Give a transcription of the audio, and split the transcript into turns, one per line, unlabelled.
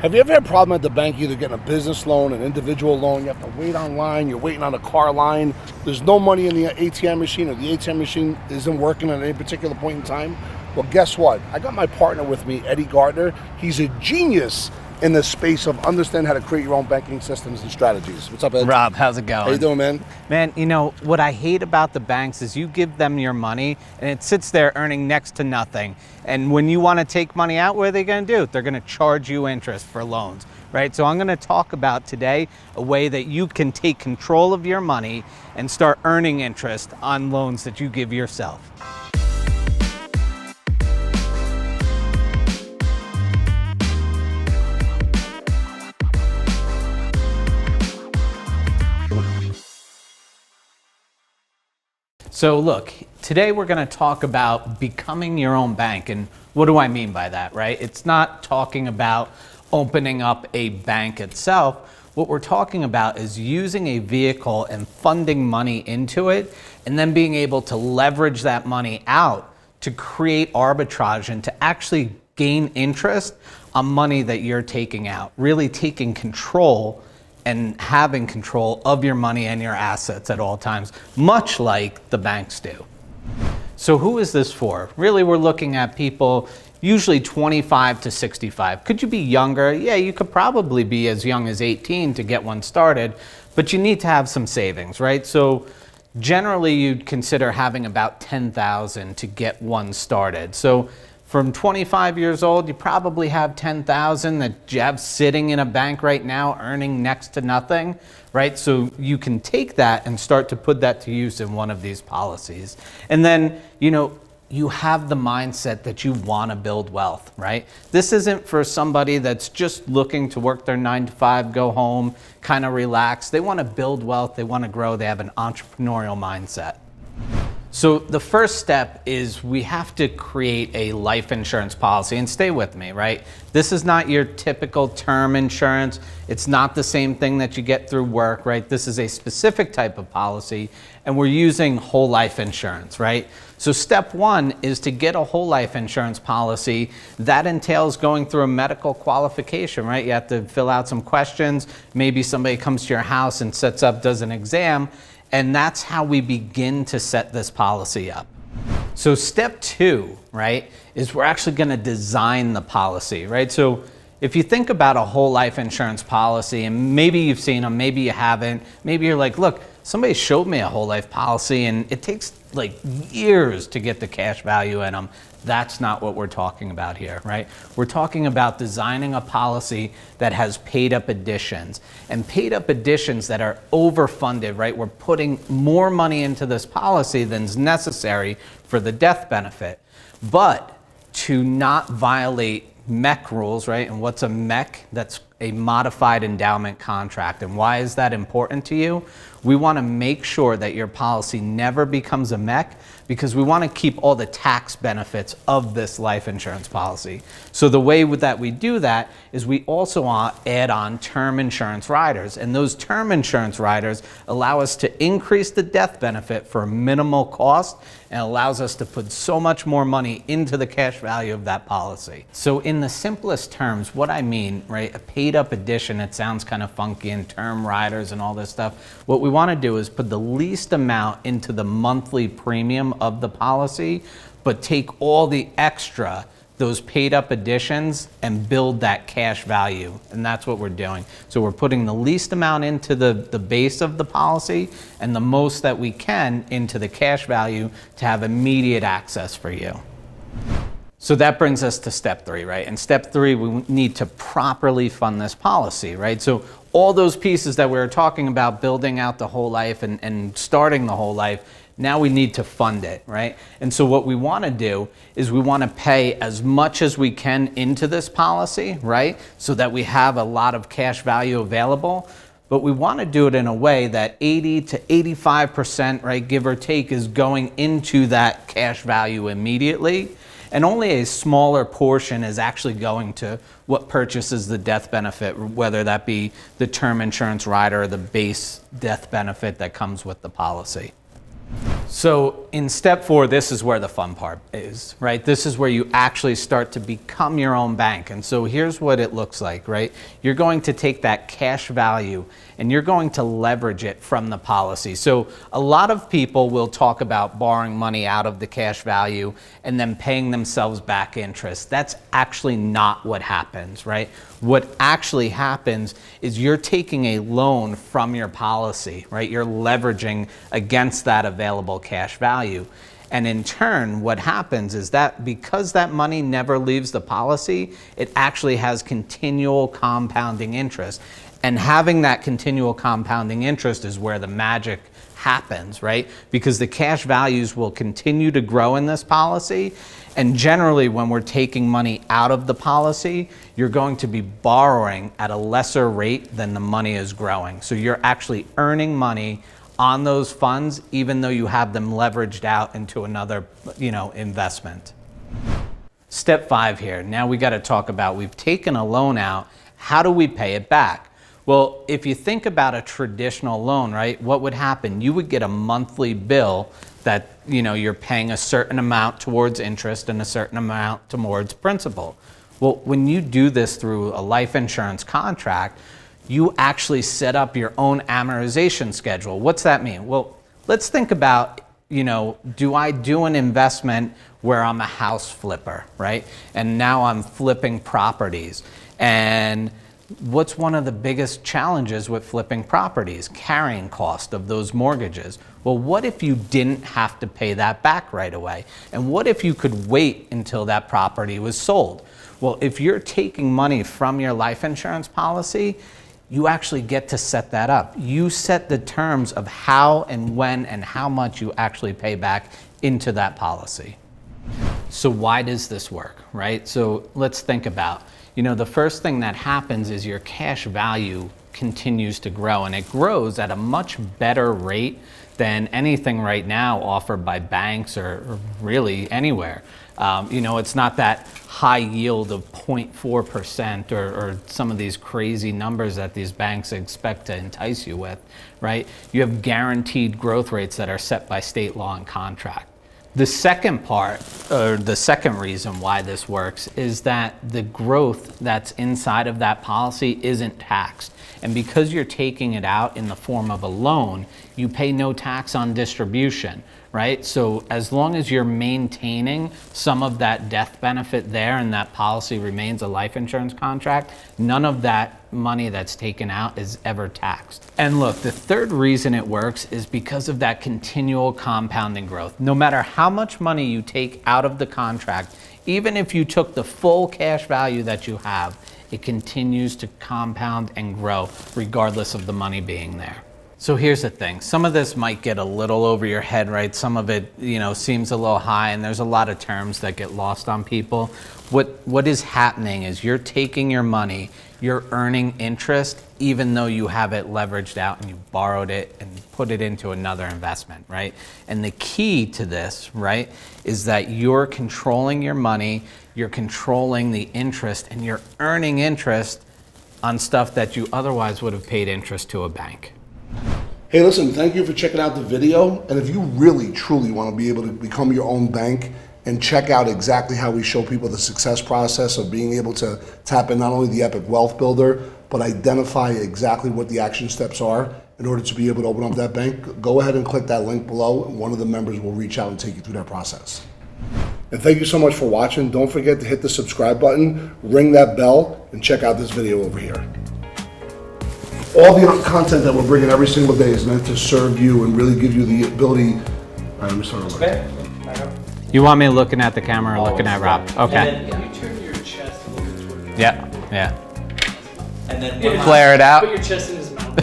Have you ever had a problem at the bank either getting a business loan, an individual loan? You have to wait online, you're waiting on a car line, there's no money in the ATM machine, or the ATM machine isn't working at any particular point in time? Well, guess what? I got my partner with me, Eddie Gardner. He's a genius in the space of understanding how to create your own banking systems and strategies. What's up, Ed?
Rob, how's it going?
How you doing, man?
Man, you know, what I hate about the banks is you give them your money and it sits there earning next to nothing. And when you want to take money out, what are they going to do? They're going to charge you interest for loans, right? So I'm going to talk about today a way that you can take control of your money and start earning interest on loans that you give yourself. So look, today we're going to talk about becoming your own bank. And what do I mean by that, right? It's not talking about opening up a bank itself. What we're talking about is using a vehicle and funding money into it, and then being able to leverage that money out to create arbitrage and to actually gain interest on money that you're taking out, really taking control and having control of your money and your assets at all times, much like the banks do. So who is this for? Really, we're looking at people usually 25 to 65. Could you be younger? Yeah, you could probably be as young as 18 to get one started, but you need to have some savings, right? So generally you'd consider having about 10,000 to get one started. So from 25 years old, you probably have 10,000 that you have sitting in a bank right now earning next to nothing, right? So you can take that and start to put that to use in one of these policies. And then, you know, you have the mindset that you want to build wealth, right? This isn't for somebody that's just looking to work their 9 to 5, go home, kind of relax. They want to build wealth, they want to grow, they have an entrepreneurial mindset. So the first step is we have to create a life insurance policy, and stay with me, right? This is not your typical term insurance. It's not the same thing that you get through work, right? This is a specific type of policy, and we're using whole life insurance, right? So step one is to get a whole life insurance policy. That entails going through a medical qualification, right? You have to fill out some questions. Maybe somebody comes to your house and sets up, does an exam. And that's how we begin to set this policy up. So step two, right, is we're actually going to design the policy, right? So if you think about a whole life insurance policy, and maybe you've seen them, maybe you haven't, maybe you're like, look, somebody showed me a whole life policy and it takes like years to get the cash value in them. That's not what we're talking about here, right? We're talking about designing a policy that has paid up additions, and paid up additions that are overfunded, right? We're putting more money into this policy than's necessary for the death benefit, but to not violate MEC rules, right? And what's a MEC? That's a modified endowment contract. And why is that important to you? We want to make sure that your policy never becomes a MEC, because we want to keep all the tax benefits of this life insurance policy. So the way that we do that is we also add on term insurance riders, and those term insurance riders allow us to increase the death benefit for a minimal cost, and allows us to put so much more money into the cash value of that policy. So in the simplest terms, what I mean, right, a paid up addition, it sounds kind of funky, and term riders and all this stuff. What we want to do is put the least amount into the monthly premium of the policy, but take all the extra, those paid up additions, and build that cash value. And that's what we're doing. So we're putting the least amount into the base of the policy, and the most that we can into the cash value to have immediate access for you. So that brings us to step three, right? And step three, we need to properly fund this policy, right? So all those pieces that we were talking about, building out the whole life and starting the whole life, now we need to fund it, right? And so what we want to do is we want to pay as much as we can into this policy, right? So that we have a lot of cash value available. But we want to do it in a way that 80 to 85%, right, give or take, is going into that cash value immediately. And only a smaller portion is actually going to what purchases the death benefit, whether that be the term insurance rider or the base death benefit that comes with the policy. So in step 4, this is where the fun part is, right? This is where you actually start to become your own bank. And so here's what it looks like, right? You're going to take that cash value and you're going to leverage it from the policy. So a lot of people will talk about borrowing money out of the cash value and then paying themselves back interest. That's actually not what happens, right? What actually happens is you're taking a loan from your policy, right? You're leveraging against that available cash value. And in turn, what happens is that because that money never leaves the policy, it actually has continual compounding interest. And having that continual compounding interest is where the magic happens, right? Because the cash values will continue to grow in this policy. And generally, when we're taking money out of the policy, you're going to be borrowing at a lesser rate than the money is growing. So you're actually earning money on those funds, even though you have them leveraged out into another, investment. Step 5 here. Now we got to talk about, we've taken a loan out. How do we pay it back? Well, if you think about a traditional loan, right, what would happen? You would get a monthly bill that, you're paying a certain amount towards interest and a certain amount towards principal. Well, when you do this through a life insurance contract, you actually set up your own amortization schedule. What's that mean? Well, let's think about, do I do an investment where I'm a house flipper, right? And now I'm flipping properties. And what's one of the biggest challenges with flipping properties? Carrying cost of those mortgages. Well, what if you didn't have to pay that back right away? And what if you could wait until that property was sold? Well, if you're taking money from your life insurance policy, you actually get to set that up. You set the terms of how and when and how much you actually pay back into that policy. So why does this work, right? So let's think about, the first thing that happens is your cash value continues to grow, and it grows at a much better rate than anything right now offered by banks or really anywhere. It's not that high yield of 0.4% or some of these crazy numbers that these banks expect to entice you with, right? You have guaranteed growth rates that are set by state law and contract. The second part, or the second reason why this works, is that the growth that's inside of that policy isn't taxed. And because you're taking it out in the form of a loan, you pay no tax on distribution, right? So as long as you're maintaining some of that death benefit there and that policy remains a life insurance contract, none of that money that's taken out is ever taxed. And look, the third reason it works is because of that continual compounding growth. No matter how much money you take out of the contract, even if you took the full cash value that you have, it continues to compound and grow regardless of the money being there. So here's the thing. Some of this might get a little over your head, right? Some of it, seems a little high, and there's a lot of terms that get lost on people. What is happening is you're taking your money, you're earning interest, even though you have it leveraged out and you borrowed it and put it into another investment, right? And the key to this, right, is that you're controlling your money, you're controlling the interest, and you're earning interest on stuff that you otherwise would have paid interest to a bank.
Hey, listen, thank you for checking out the video. And if you really, truly want to be able to become your own bank and check out exactly how we show people the success process of being able to tap in not only the Epic Wealth Builder, but identify exactly what the action steps are in order to be able to open up that bank, go ahead and click that link below, and one of the members will reach out and take you through that process. And thank you so much for watching. Don't forget to hit the subscribe button, ring that bell, and check out this video over here. All the content that we're bringing every single day is meant to serve you and really give you the ability. All right, let me start over.
Okay.
You want me looking at the camera or looking at Rob? Okay.
And then you turn your chest a little bit toward
Yeah.
And then
Flare it out.
put your chest in his mouth.